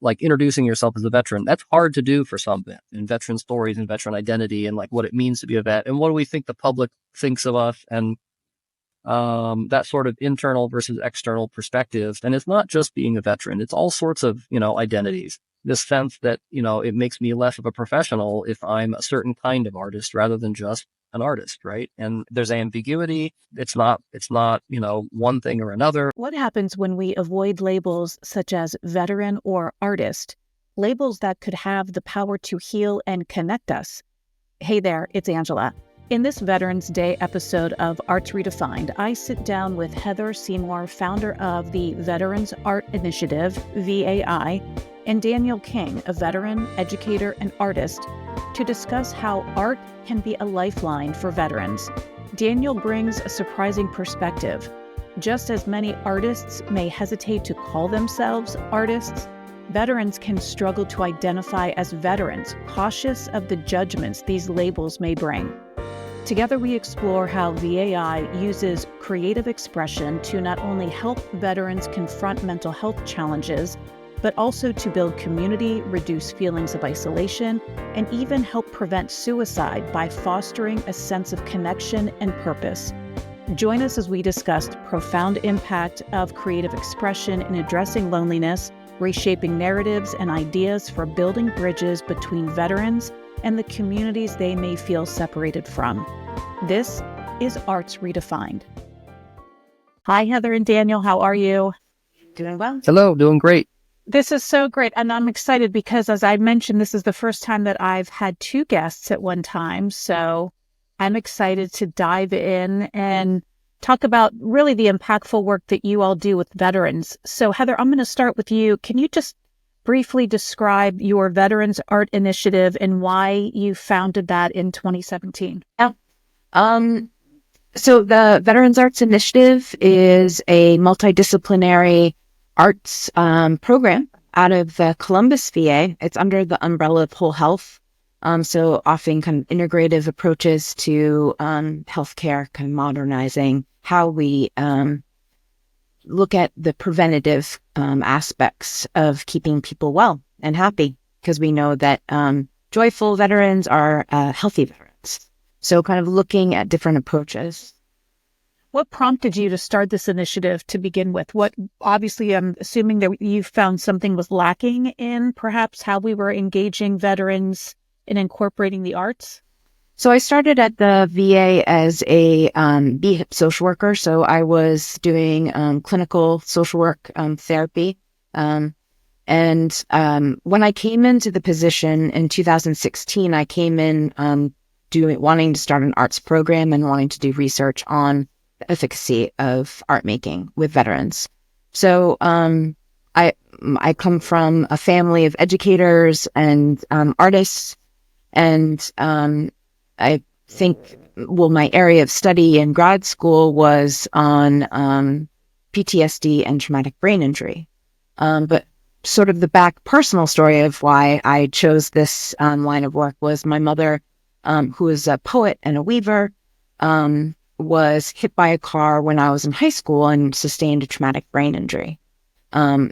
like introducing yourself as a veteran, that's hard to do for some vets, and veteran stories and veteran identity and like what it means to be a vet and what do we think the public thinks of us, and that sort of internal versus external perspective. And it's not just being a veteran, it's all sorts of, identities. This sense that, it makes me less of a professional if I'm a certain kind of artist rather than just an artist, right? And there's ambiguity. It's not, one thing or another. What happens when we avoid labels such as veteran or artist, labels that could have the power to heal and connect us? Hey there, it's Angela. In this Veterans Day episode of Arts Redefined, I sit down with Heather Seymour, founder of the Veterans Art Initiative, VAI, and Daniel King, a veteran, educator, and artist, to discuss how art can be a lifeline for veterans. Daniel brings a surprising perspective. Just as many artists may hesitate to call themselves artists, veterans can struggle to identify as veterans, cautious of the judgments these labels may bring. Together, we explore how VAI uses creative expression to not only help veterans confront mental health challenges, but also to build community, reduce feelings of isolation, and even help prevent suicide by fostering a sense of connection and purpose. Join us as we discuss the profound impact of creative expression in addressing loneliness, reshaping narratives and ideas for building bridges between veterans and the communities they may feel separated from. This is Arts Redefined. Hi, Heather and Daniel. How are you? Doing well. Hello, doing great. This is so great. And I'm excited because, as I mentioned, this is the first time that I've had two guests at one time. So I'm excited to dive in and talk about really the impactful work that you all do with veterans. So Heather, I'm going to start with you. Can you just briefly describe your Veterans Art Initiative and why you founded that in 2017? Yeah. So the Veterans Arts Initiative is a multidisciplinary arts program out of the Columbus, VA. It's under the umbrella of whole health. So offering kind of integrative approaches to healthcare, kind of modernizing how we look at the preventative aspects of keeping people well and happy, because we know that joyful veterans are healthy veterans. So kind of looking at different approaches. What prompted you to start this initiative to begin with? Obviously, I'm assuming that you found something was lacking in perhaps how we were engaging veterans in incorporating the arts? So I started at the VA as a BHIP social worker. So I was doing clinical social work therapy. And when I came into the position in 2016, I came in wanting to start an arts program and wanting to do research on the efficacy of art making with veterans. So I come from a family of educators and artists, and I think, my area of study in grad school was on PTSD and traumatic brain injury. But sort of the back personal story of why I chose this line of work was my mother, who is a poet and a weaver, was hit by a car when I was in high school and sustained a traumatic brain injury. And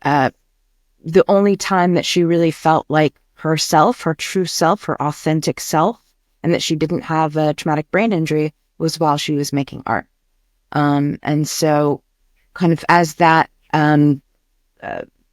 the only time that she really felt like herself, her true self, her authentic self, and that she didn't have a traumatic brain injury was while she was making art. And so kind of as that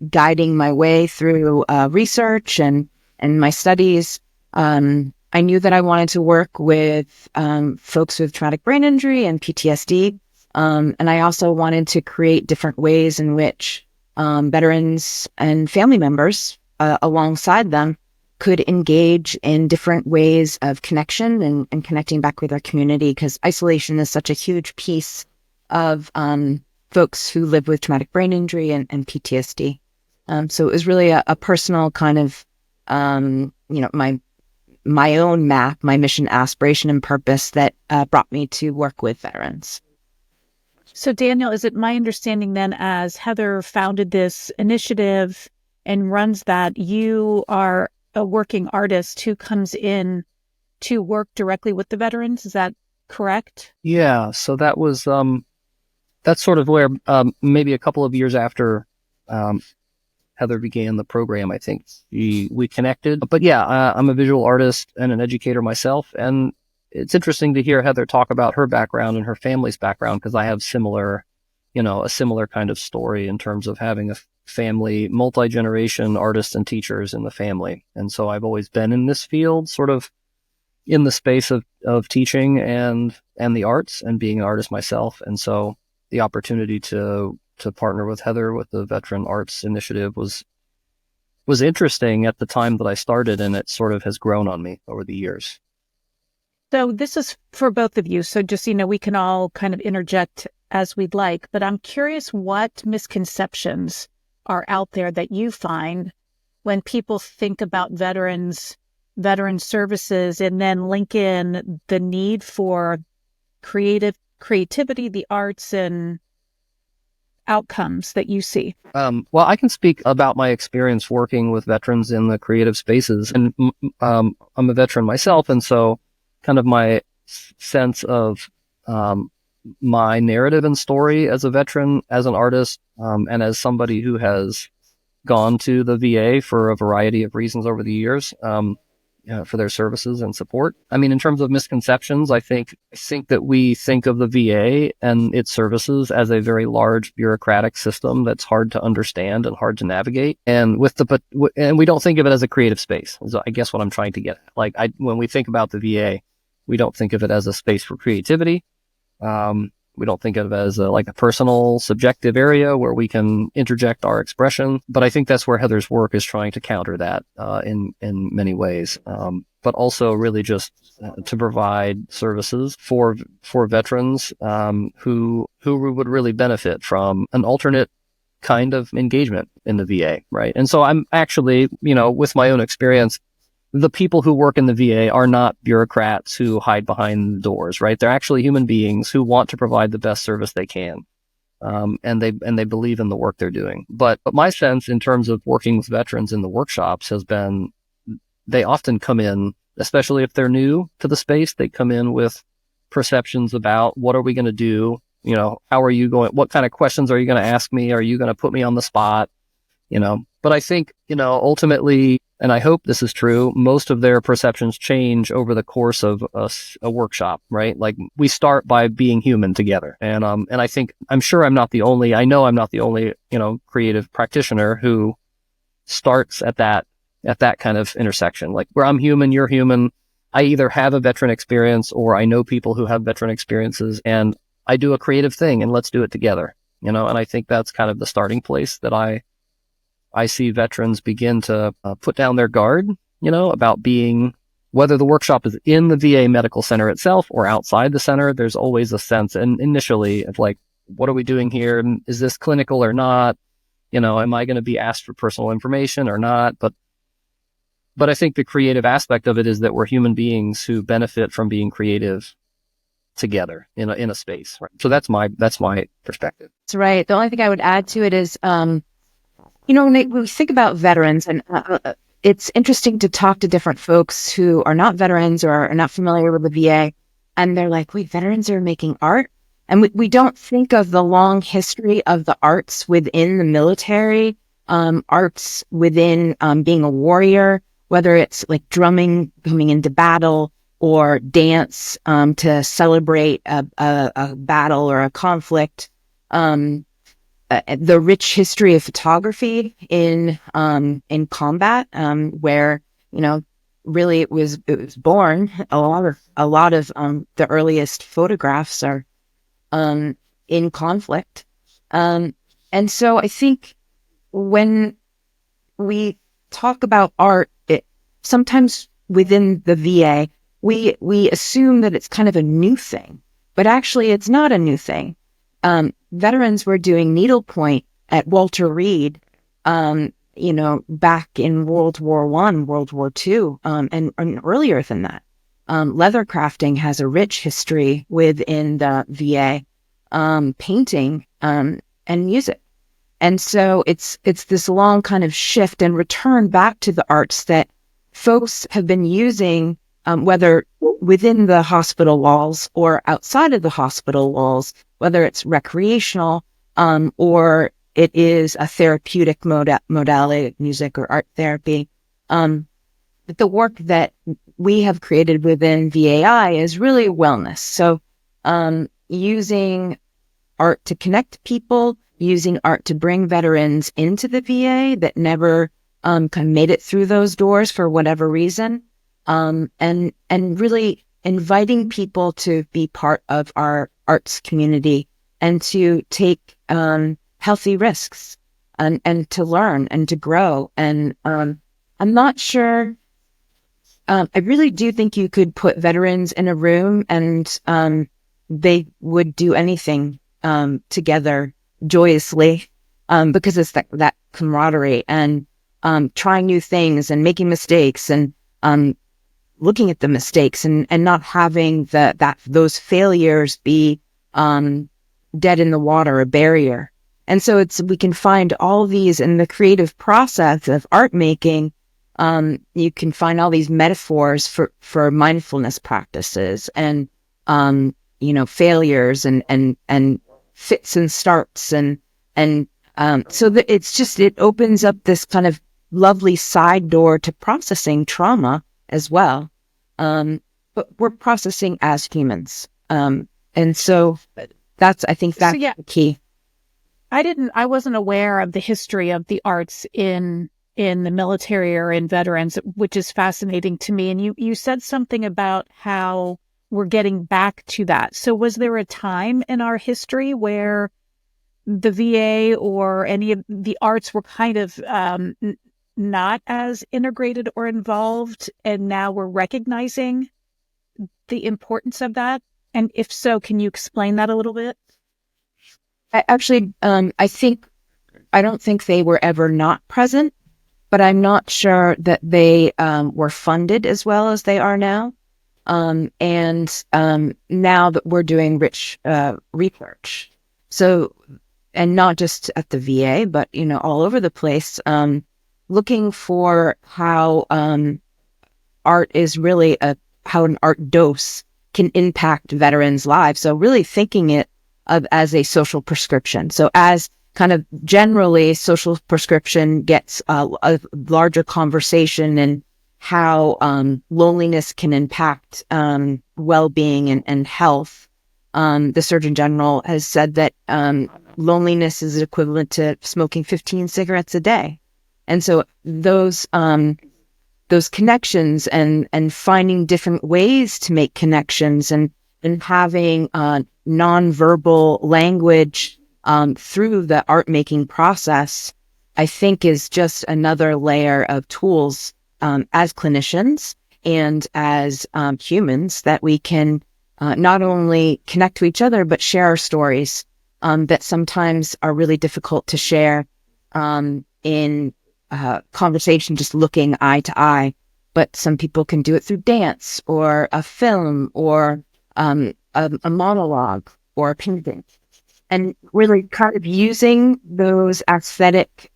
guiding my way through research and my studies, I knew that I wanted to work with folks with traumatic brain injury and PTSD. And I also wanted to create different ways in which veterans and family members alongside them could engage in different ways of connection and connecting back with their community, because isolation is such a huge piece of folks who live with traumatic brain injury and PTSD. So it was really a personal kind of, my own map, my mission, aspiration, and purpose that brought me to work with veterans. So Daniel, is it my understanding then, as Heather founded this initiative and runs that, you are a working artist who comes in to work directly with the veterans? Is that correct? Yeah. So that was, that's sort of where maybe a couple of years after Heather began the program, I think we connected. But yeah, I'm a visual artist and an educator myself, and it's interesting to hear Heather talk about her background and her family's background, because I have a similar kind of story in terms of having a family, multi-generation artists and teachers in the family. And so I've always been in this field, sort of in the space of teaching and the arts, and being an artist myself. And so the opportunity to partner with Heather with the Veteran Arts Initiative was interesting at the time that I started, and it sort of has grown on me over the years. So this is for both of you. So just, we can all kind of interject as we'd like, but I'm curious what misconceptions are out there that you find when people think about veteran services, and then link in the need for creativity, the arts, and outcomes that you see. Well, I can speak about my experience working with veterans in the creative spaces, and I'm a veteran myself, and so kind of my sense of my narrative and story as a veteran, as an artist, and as somebody who has gone to the VA for a variety of reasons over the years, for their services and support. I mean, in terms of misconceptions, I think that we think of the VA and its services as a very large bureaucratic system that's hard to understand and hard to navigate. And and we don't think of it as a creative space, is I guess what I'm trying to get at. When we think about the VA, we don't think of it as a space for creativity. We don't think of it as a personal, subjective area where we can interject our expression. But I think that's where Heather's work is trying to counter that in many ways. But also really just to provide services for veterans who would really benefit from an alternate kind of engagement in the VA, right? And so I'm actually, with my own experience, the people who work in the VA are not bureaucrats who hide behind the doors, right? They're actually human beings who want to provide the best service they can. And they believe in the work they're doing. But my sense in terms of working with veterans in the workshops has been, they often come in, especially if they're new to the space, they come in with perceptions about what are we going to do? How are you going? What kind of questions are you going to ask me? Are you going to put me on the spot? But I think, ultimately, and I hope this is true, most of their perceptions change over the course of a workshop, right? Like, we start by being human together. And I think, I know I'm not the only, creative practitioner who starts at that kind of intersection, like where I'm human, you're human. I either have a veteran experience or I know people who have veteran experiences, and I do a creative thing, and let's do it together, and I think that's kind of the starting place that I see veterans begin to put down their guard, about being, whether the workshop is in the VA medical center itself or outside the center. There's always a sense, and initially, of what are we doing here? Is this clinical or not? Am I going to be asked for personal information or not? But I think the creative aspect of it is that we're human beings who benefit from being creative together in a space. Right? So that's my perspective. That's right. The only thing I would add to it is, when we think about veterans, and it's interesting to talk to different folks who are not veterans or are not familiar with the VA, and they're like, wait, veterans are making art? And we don't think of the long history of the arts within the military, arts within being a warrior, whether it's like drumming, coming into battle, or dance to celebrate a battle or a conflict. The rich history of photography in combat, where really it was born. A lot of the earliest photographs are in conflict, and so I think when we talk about art, sometimes within the VA, we assume that it's kind of a new thing, but actually it's not a new thing. Veterans were doing needlepoint at Walter Reed, back in World War I, World War II, and earlier than that. Leather crafting has a rich history within the VA, painting, and music. And so it's this long kind of shift and return back to the arts that folks have been using, whether within the hospital walls or outside of the hospital walls, whether it's recreational, or it is a therapeutic modality, music or art therapy. But the work that we have created within VAI is really wellness. So using art to connect people, using art to bring veterans into the VA that never kind of made it through those doors for whatever reason, and really inviting people to be part of our arts community and to take healthy risks and to learn and to grow. And I'm not sure. I really do think you could put veterans in a room and they would do anything together joyously because it's that camaraderie and trying new things and making mistakes and looking at the mistakes and not having those failures be dead in the water, a barrier. And so we can find all these in the creative process of art making. You can find all these metaphors for mindfulness practices and failures and fits and starts and so that it opens up this kind of lovely side door to processing trauma as well. But we're processing as humans. And so I think that's the key. I wasn't aware of the history of the arts in the military or in veterans, which is fascinating to me. And you said something about how we're getting back to that. So was there a time in our history where the VA or any of the arts were kind of not as integrated or involved, and now we're recognizing the importance of that? And if so, can you explain that a little bit? I don't think they were ever not present, but I'm not sure that they were funded as well as they are now. And now that we're doing rich research, so, and not just at the VA, but all over the place, looking for how art is really how an art dose can impact veterans' lives. So really thinking it as a social prescription. So as kind of generally social prescription gets a larger conversation and how loneliness can impact well-being and health. The Surgeon General has said that loneliness is equivalent to smoking 15 cigarettes a day. And so those connections and finding different ways to make connections and having nonverbal language through the art making process, I think is just another layer of tools as clinicians and as humans that we can not only connect to each other, but share our stories that sometimes are really difficult to share in conversation, just looking eye to eye. But some people can do it through dance or a film or a monologue or a painting. And really kind of using those aesthetic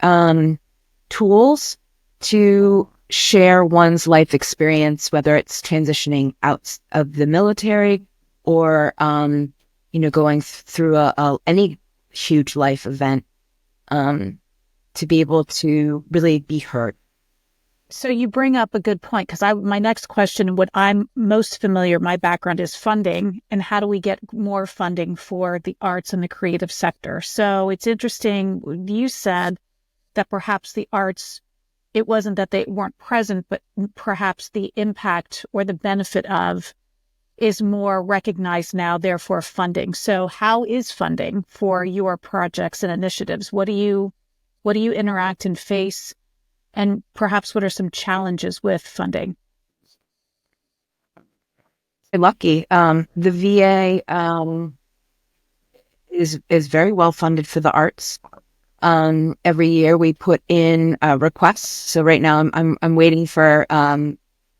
tools to share one's life experience, whether it's transitioning out of the military or, going through any huge life event, to be able to really be heard. So you bring up a good point, because my next question, what I'm most familiar, my background is funding, and how do we get more funding for the arts and the creative sector? So it's interesting. You said that perhaps the arts, it wasn't that they weren't present, but perhaps the impact or the benefit of is more recognized now, therefore funding. So how is funding for your projects and initiatives? What do you interact and face? And perhaps what are some challenges with funding? Lucky. The VA is very well funded for the arts. Every year we put in requests. So right now I'm waiting for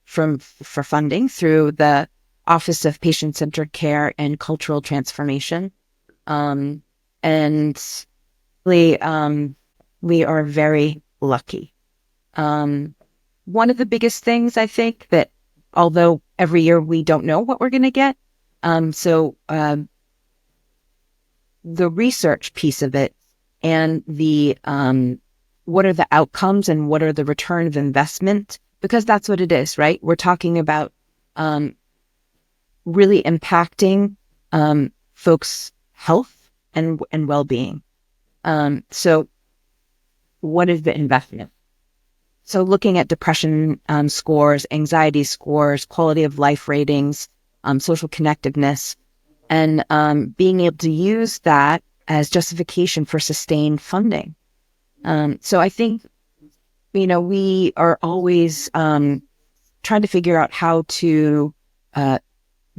funding through the Office of Patient-Centered Care and Cultural Transformation. And we are very lucky. One of the biggest things I think that, although every year we don't know what we're going to get, the research piece of it and the what are the outcomes and what are the return of investment, because that's what it is, right? We're talking about really impacting folks' health and well-being. So what is the investment? So looking at depression scores, anxiety scores, quality of life ratings, social connectiveness, and being able to use that as justification for sustained funding. So I think, we are always trying to figure out how to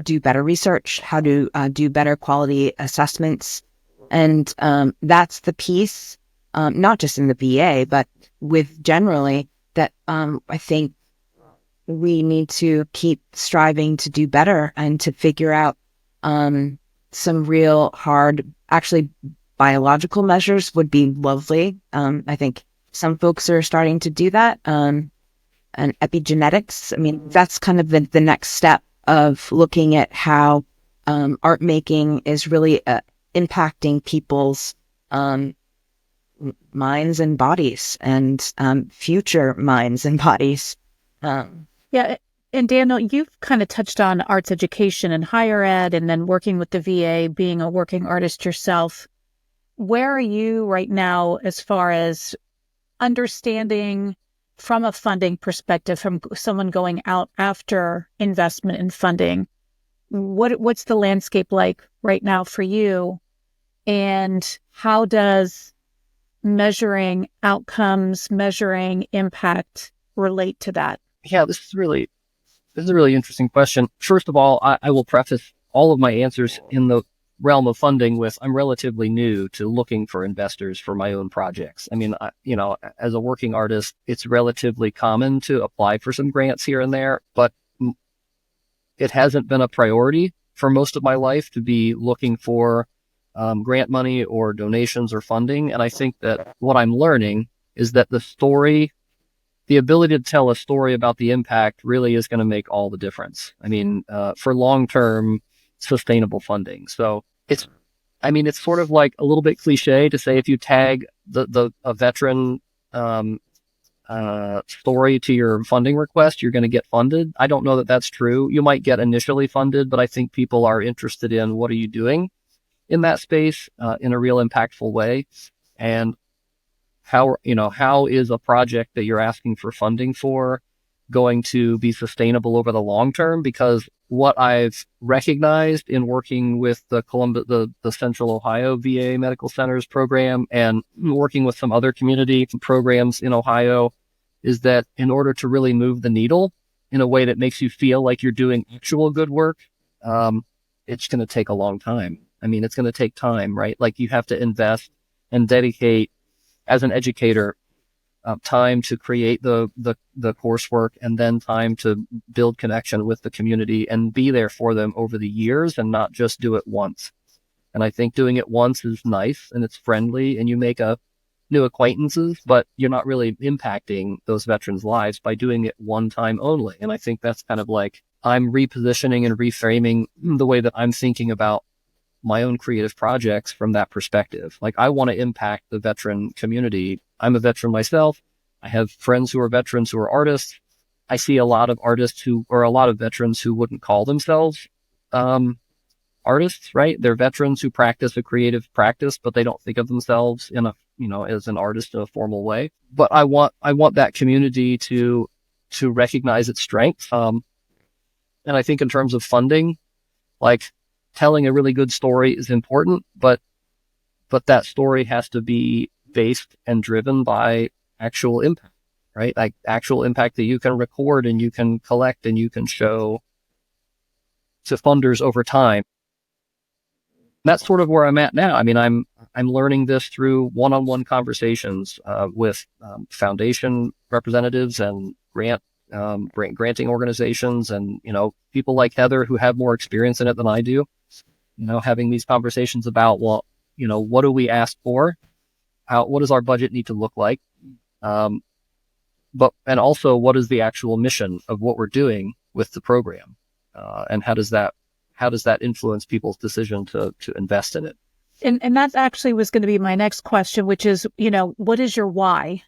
do better research, how to do better quality assessments. And that's the piece, not just in the VA, but with generally that I think we need to keep striving to do better and to figure out some real hard, actually biological measures would be lovely. I think some folks are starting to do that. And epigenetics, I mean, that's kind of the next step of looking at how art making is really impacting people's minds and bodies and future minds and bodies. Yeah. And Daniel, you've kind of touched on arts education and higher ed, and then working with the VA, being a working artist yourself. Where are you right now as far as understanding from a funding perspective, from someone going out after investment and funding? What's the landscape like right now for you? And how does measuring outcomes, measuring impact relate to that? Yeah, this is a really interesting question. First of all, I will preface all of my answers in the realm of funding with I'm relatively new to looking for investors for my own projects. I mean, as a working artist, it's relatively common to apply for some grants here and there, but it hasn't been a priority for most of my life to be looking for grant money or donations or funding. And I think that what I'm learning is that the ability to tell a story about the impact really is going to make all the difference. I mean, for long-term sustainable funding. So it's sort of like a little bit cliche to say if you tag a veteran story to your funding request, you're going to get funded. I don't know that that's true. You might get initially funded, but I think people are interested in what are you doing in that space in a real impactful way, and how is a project that you're asking for funding for going to be sustainable over the long term? Because what I've recognized in working with the Central Ohio VA Medical Centers program and working with some other community programs in Ohio is that in order to really move the needle in a way that makes you feel like you're doing actual good work, it's going to take a long time. I mean, it's going to take time, right? Like you have to invest and dedicate as an educator, time to create the coursework and then time to build connection with the community and be there for them over the years and not just do it once. And I think doing it once is nice and it's friendly and you make new acquaintances, but you're not really impacting those veterans' lives by doing it one time only. And I think that's kind of like I'm repositioning and reframing the way that I'm thinking about my own creative projects from that perspective. Like I want to impact the veteran community. I'm a veteran myself. I have friends who are veterans who are artists. I see a lot of a lot of veterans who wouldn't call themselves artists, right? They're veterans who practice a creative practice, but they don't think of themselves as an artist in a formal way. But I want that community to recognize its strengths. And I think in terms of funding, like telling a really good story is important, but that story has to be based and driven by actual impact, right? Like actual impact that you can record and you can collect and you can show to funders over time. That's sort of where I'm at now. I mean, I'm learning this through one-on-one conversations with foundation representatives and granting organizations, and people like Heather who have more experience in it than I do. Having these conversations about, well, what do we ask for? What does our budget need to look like? And also what is the actual mission of what we're doing with the program? And how does that influence people's decision to invest in it? And that actually was going to be my next question, which is, what is your why?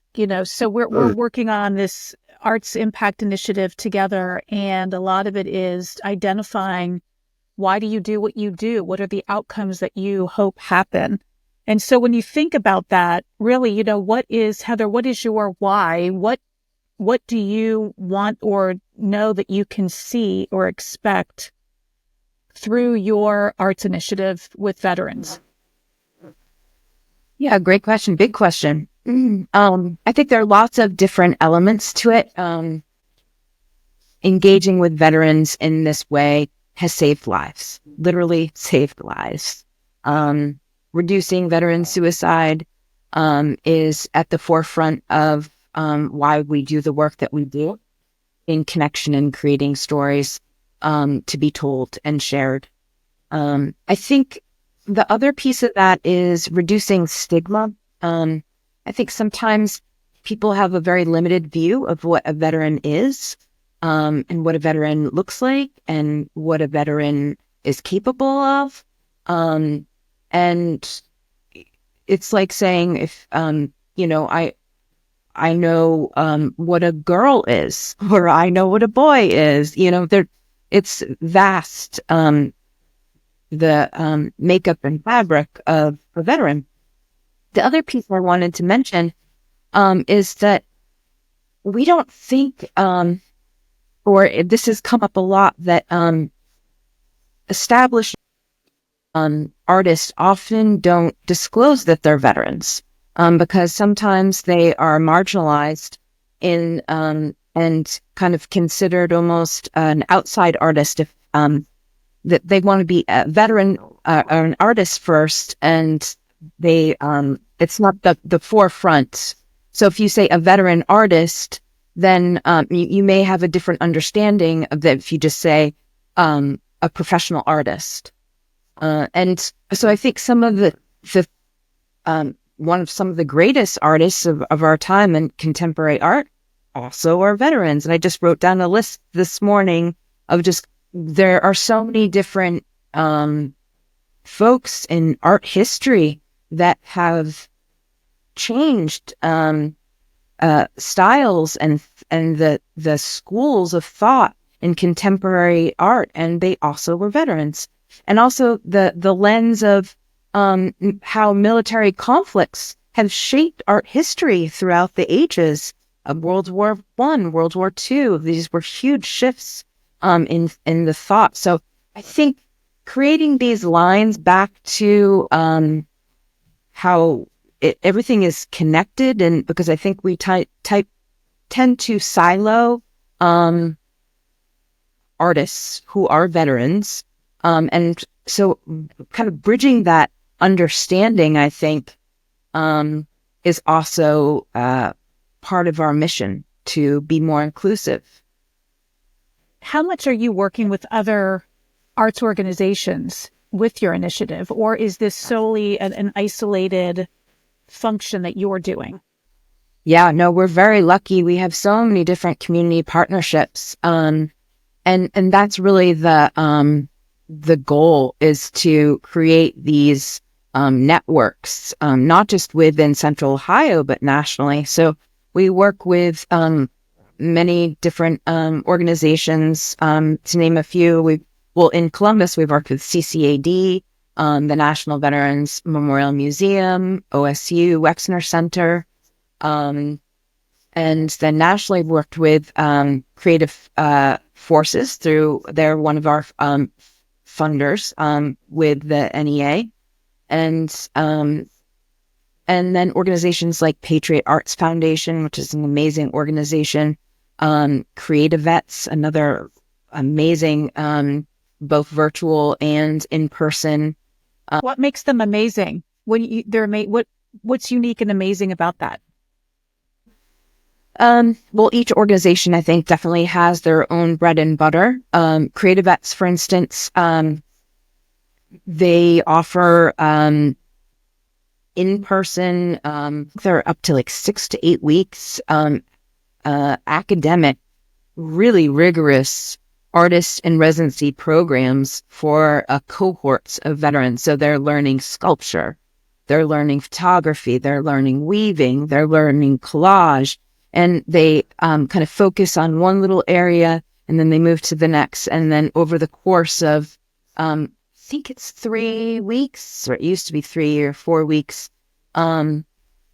So we're working on this arts impact initiative together, and a lot of it is identifying, why do you do what you do? What are the outcomes that you hope happen? And so when you think about that, really, Heather, what is your why? What do you want or know that you can see or expect through your arts initiative with veterans? Yeah, great question. Big question. I think there are lots of different elements to it. Engaging with veterans in this way has saved lives, literally saved lives. Reducing veteran suicide is at the forefront of why we do the work that we do in connection and creating stories to be told and shared. I think the other piece of that is reducing stigma. I think sometimes people have a very limited view of what a veteran is, and what a veteran looks like, and what a veteran is capable of. And it's like saying, if, I know what a girl is, or I know what a boy is, it's vast. The makeup and fabric of a veteran. The other piece I wanted to mention is that we don't think, or this has come up a lot, that established artists often don't disclose that they're veterans, because sometimes they are marginalized in and kind of considered almost an outside artist if that they want to be a veteran or an artist first, and they it's not the forefront. So if you say a veteran artist, then you may have a different understanding of that if you just say a professional artist. And so I think some of the some of the greatest artists of our time in contemporary art also are veterans. And I just wrote down a list this morning of there are so many different folks in art history that have changed styles and the schools of thought in contemporary art, and they also were veterans. And also the lens of how military conflicts have shaped art history throughout the ages of World War I, World War II. These were huge shifts in the thought. So I think creating these lines back to how everything is connected, and because I think we tend to silo artists who are veterans, and so kind of bridging that understanding, I think, is also part of our mission to be more inclusive. How much are you working with other arts organizations with your initiative, or is this solely an isolated function that you're doing? Yeah, no, we're very lucky. We have so many different community partnerships. And that's really the goal, is to create these networks, not just within Central Ohio, but nationally. So we work with many different organizations. To name a few, in Columbus, we've worked with CCAD, the National Veterans Memorial Museum, OSU, Wexner Center, and then nationally we've worked with Creative Forces through, they're one of our funders with the NEA, and then organizations like Patriot Arts Foundation, which is an amazing organization, Creative Vets, another amazing, both virtual and in person. What makes them amazing? What's unique and amazing about that? Well, each organization, I think, definitely has their own bread and butter. Creative Vets, for instance, they offer in-person, they're up to like 6 to 8 weeks, academic, really rigorous artist in residency programs for cohorts of veterans. So they're learning sculpture, they're learning photography, they're learning weaving, they're learning collage, and they kind of focus on one little area and then they move to the next. And then over the course of, I think it's 3 weeks, or it used to be 3 or 4 weeks,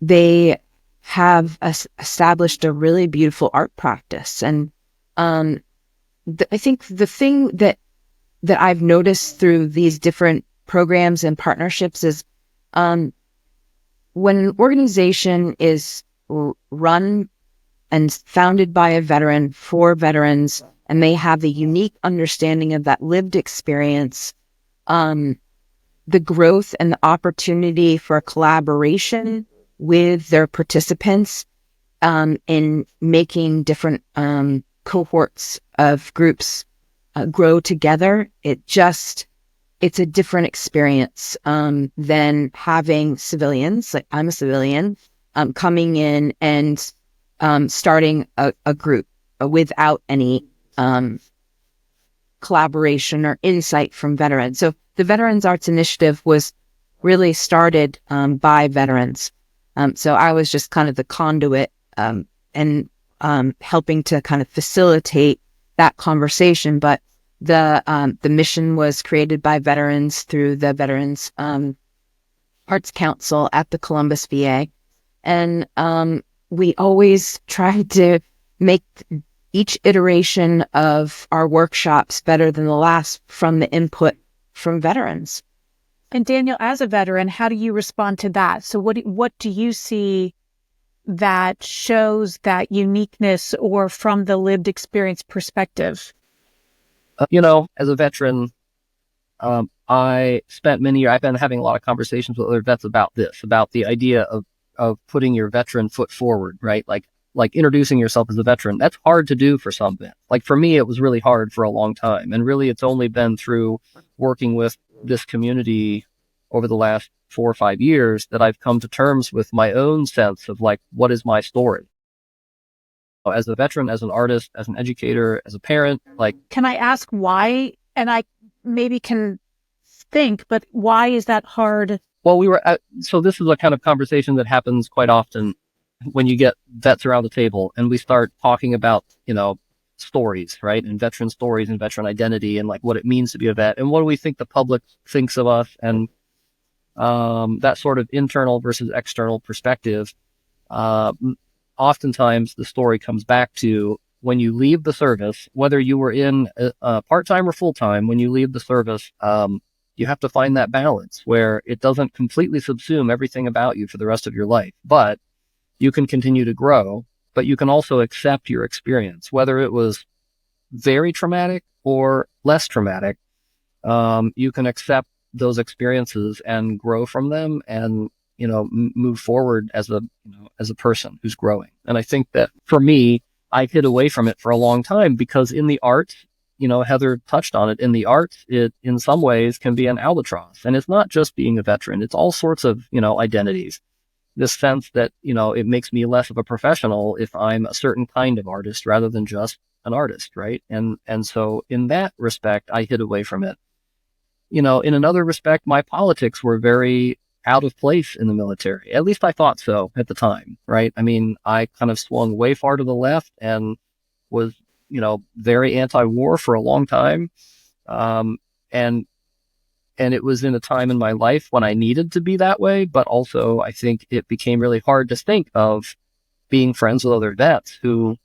they have established a really beautiful art practice. And I think the thing that I've noticed through these different programs and partnerships is when an organization is run and founded by a veteran for veterans, and they have the unique understanding of that lived experience, the growth and the opportunity for collaboration with their participants in making different cohorts of groups grow together. It's a different experience than having civilians, like I'm a civilian, coming in and starting a group without any collaboration or insight from veterans. So the Veterans Arts Initiative was really started by veterans. So I was just kind of the conduit and helping to kind of facilitate that conversation. But the mission was created by veterans through the Veterans Arts Council at the Columbus VA. And we always tried to make each iteration of our workshops better than the last from the input from veterans. And Daniel, as a veteran, how do you respond to that? So what do you see that shows that uniqueness, or from the lived experience perspective? As a veteran, I spent many years, I've been having a lot of conversations with other vets about this, about the idea of putting your veteran foot forward, right? Like introducing yourself as a veteran. That's hard to do for some vets. Like for me, it was really hard for a long time. And really, it's only been through working with this community over the last 4 or 5 years that I've come to terms with my own sense of like, what is my story? As a veteran, as an artist, as an educator, as a parent, like. Can I ask why? And I maybe can think, but why is that hard? Well, so this is a kind of conversation that happens quite often when you get vets around the table and we start talking about, stories, right? And veteran stories and veteran identity and like what it means to be a vet and what do we think the public thinks of us, and that sort of internal versus external perspective. Oftentimes the story comes back to when you leave the service, whether you were in part-time or full-time, when you leave the service, you have to find that balance where it doesn't completely subsume everything about you for the rest of your life, but you can continue to grow, but you can also accept your experience, whether it was very traumatic or less traumatic. You can accept those experiences and grow from them and, move forward as a person who's growing. And I think that for me, I hid away from it for a long time because in the arts, Heather touched on it, in the arts, it in some ways can be an albatross. And it's not just being a veteran. It's all sorts of, identities. This sense that, it makes me less of a professional if I'm a certain kind of artist rather than just an artist, right? And so in that respect, I hid away from it. In another respect, my politics were very out of place in the military. At least I thought so at the time, right? I mean, I kind of swung way far to the left and was, very anti-war for a long time. And it was in a time in my life when I needed to be that way, but also I think it became really hard to think of being friends with other vets who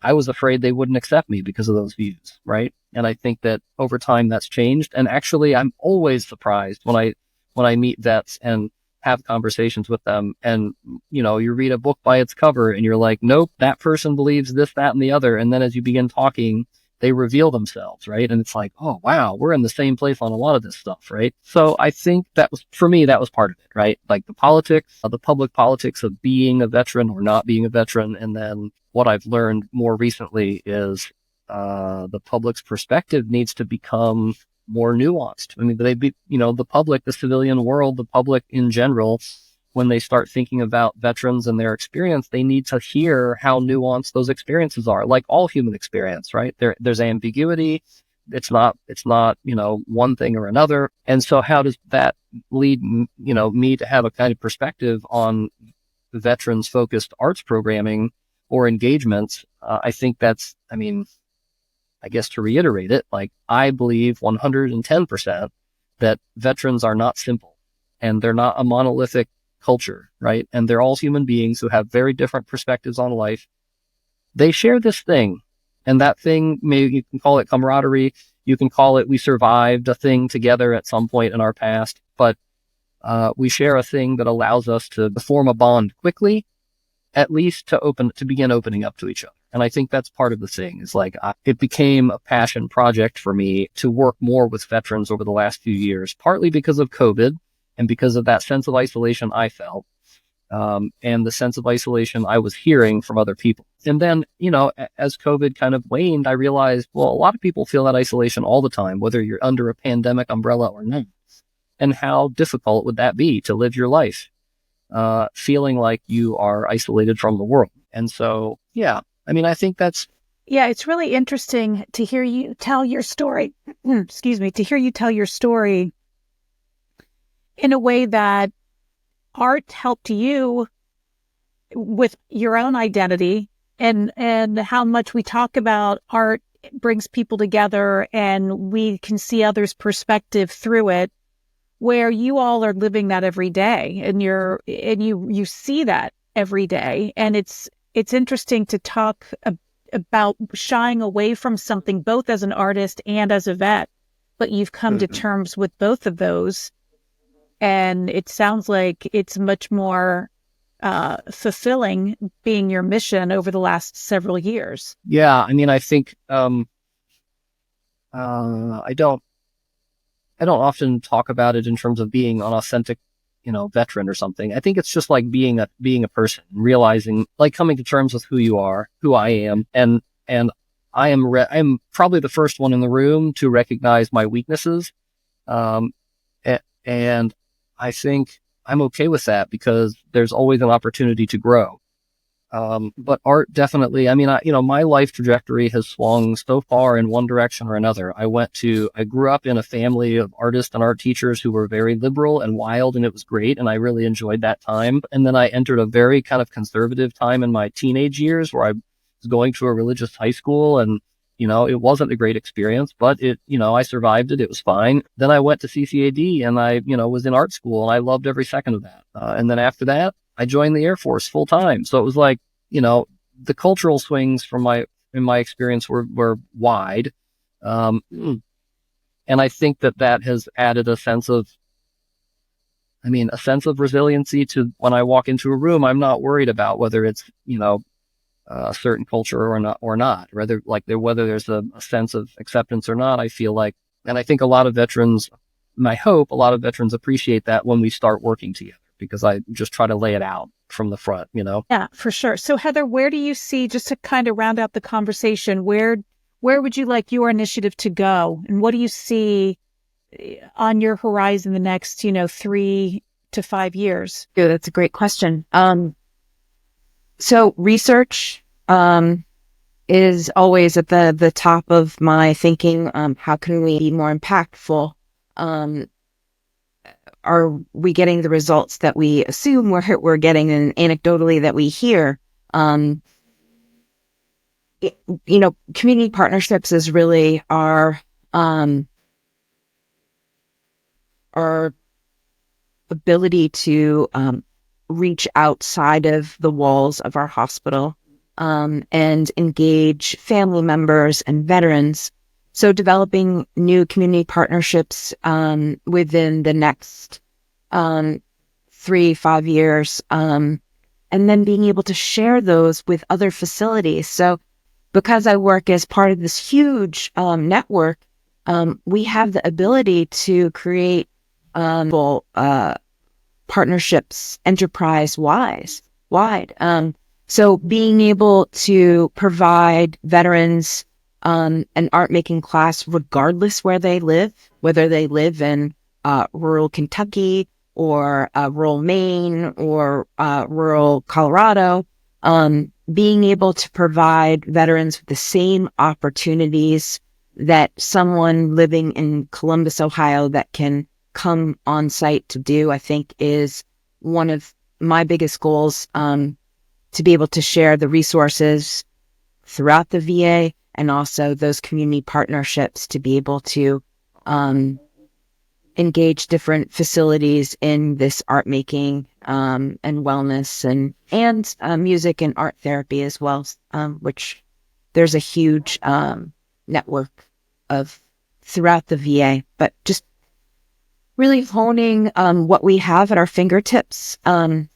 I was afraid they wouldn't accept me because of those views, right? And I think that over time that's changed. And actually, I'm always surprised when I meet vets and have conversations with them and, you read a book by its cover and you're like, nope, that person believes this, that, and the other. And then as you begin talking, they reveal themselves, right? And it's like, oh, wow, we're in the same place on a lot of this stuff, right? So I think for me, that was part of it, right? Like the politics, the public politics of being a veteran or not being a veteran. And then what I've learned more recently is the public's perspective needs to become more nuanced. I mean, the public, the civilian world, the public in general when they start thinking about veterans and their experience, they need to hear how nuanced those experiences are, like all human experience, right? There's ambiguity. It's not, one thing or another. And so how does that lead, me to have a kind of perspective on veterans focused arts programming or engagements? I think I guess to reiterate it, like I believe 110% that veterans are not simple and they're not a monolithic culture, right? And they're all human beings who have very different perspectives on life. They share this thing, and that thing, maybe you can call it camaraderie. You can call it we survived a thing together at some point in our past, but we share a thing that allows us to form a bond quickly, at least to begin opening up to each other. And I think that's part of the thing is like, it became a passion project for me to work more with veterans over the last few years, partly because of COVID and because of that sense of isolation I felt, and the sense of isolation I was hearing from other people. And then, as COVID kind of waned, I realized, well, a lot of people feel that isolation all the time, whether you're under a pandemic umbrella or not. And how difficult would that be to live your life, feeling like you are isolated from the world? And so, yeah, I think that's... Yeah, it's really interesting to hear you tell your story. Excuse me, to hear you tell your story in a way that art helped you with your own identity, and how much we talk about art brings people together and we can see others' perspective through it, where you all are living that every day and you see that every day. And it's interesting to talk about shying away from something both as an artist and as a vet, but you've come to terms with both of those. And it sounds like it's much more fulfilling being your mission over the last several years. Yeah, I think I don't often talk about it in terms of being an authentic, veteran or something. I think it's just like being a person, realizing, like coming to terms with who you are, who I am, and I'm probably the first one in the room to recognize my weaknesses, and I think I'm okay with that because there's always an opportunity to grow. But art definitely, my life trajectory has swung so far in one direction or another. I grew up in a family of artists and art teachers who were very liberal and wild, and it was great. And I really enjoyed that time. And then I entered a very kind of conservative time in my teenage years where I was going to a religious high school, and, it wasn't a great experience, but I survived it. It was fine. Then I went to CCAD and I, was in art school and I loved every second of that. And then after that, I joined the Air Force full time. So it was like, the cultural swings in my experience were wide. And I think that has added a sense of resiliency to when I walk into a room. I'm not worried about whether it's, a certain culture or not, whether there's a sense of acceptance or not. I feel like, and I think a lot of veterans, and I hope a lot of veterans appreciate that when we start working together, because I just try to lay it out from the front, Yeah, for sure. So Heather, where do you see, just to kind of round out the conversation, where would you like your initiative to go? And what do you see on your horizon the next, 3 to 5 years? Yeah, that's a great question. So research is always at the top of my thinking. How can we be more impactful? Are we getting the results that we assume we're getting, and anecdotally that we hear? Community partnerships is really our ability to reach outside of the walls of our hospital and engage family members and veterans. So developing new community partnerships within the next 3-5 years, and then being able to share those with other facilities. So because I work as part of this huge network, we have the ability to create partnerships enterprise-wide. So being able to provide veterans an art making class regardless where they live, whether they live in rural Kentucky or rural Maine or rural Colorado, being able to provide veterans with the same opportunities that someone living in Columbus, Ohio, that can come on site to do, I think is one of my biggest goals, to be able to share the resources throughout the VA and also those community partnerships to be able to engage different facilities in this art making and wellness and music and art therapy as well, which there's a huge network of throughout the VA, but just really honing what we have at our fingertips. I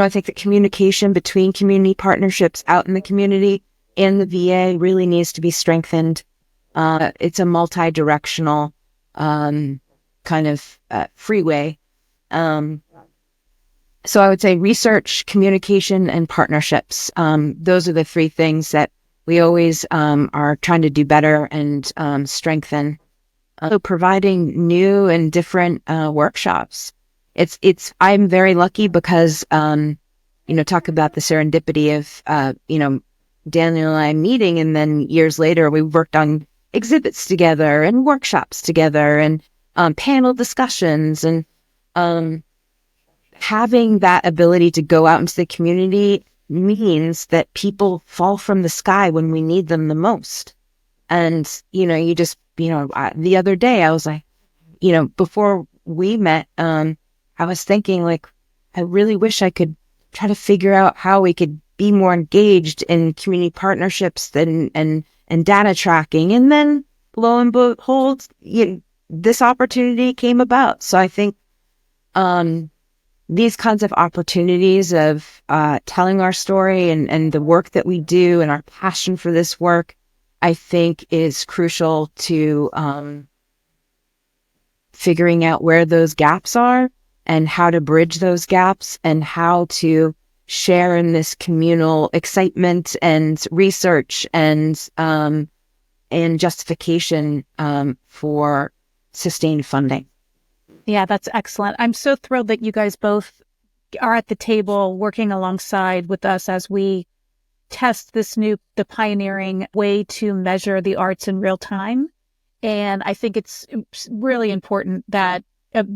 think the communication between community partnerships out in the community and the VA really needs to be strengthened. It's a multi-directional kind of freeway. So I would say research, communication, and partnerships. Those are the three things that we always are trying to do better and strengthen. So providing new and different workshops. I'm very lucky because, talk about the serendipity of, Daniel and I meeting, and then years later we worked on exhibits together and workshops together and panel discussions, and having that ability to go out into the community means that people fall from the sky when we need them the most. And, the other day I was like, before we met, I was thinking like, I really wish I could try to figure out how we could be more engaged in community partnerships and data tracking. And then lo and behold, this opportunity came about. So I think these kinds of opportunities of telling our story and the work that we do and our passion for this work, I think is crucial to figuring out where those gaps are and how to bridge those gaps and how to share in this communal excitement and research and justification for sustained funding. Yeah, that's excellent. I'm so thrilled that you guys both are at the table working alongside with us as we test the pioneering way to measure the arts in real time. And I think it's really important that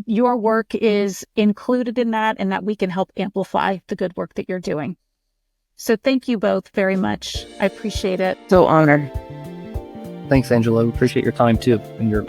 your work is included in that and that we can help amplify the good work that you're doing. So thank you both very much. I appreciate it. So honored. Thanks, Angela. We appreciate your time too and your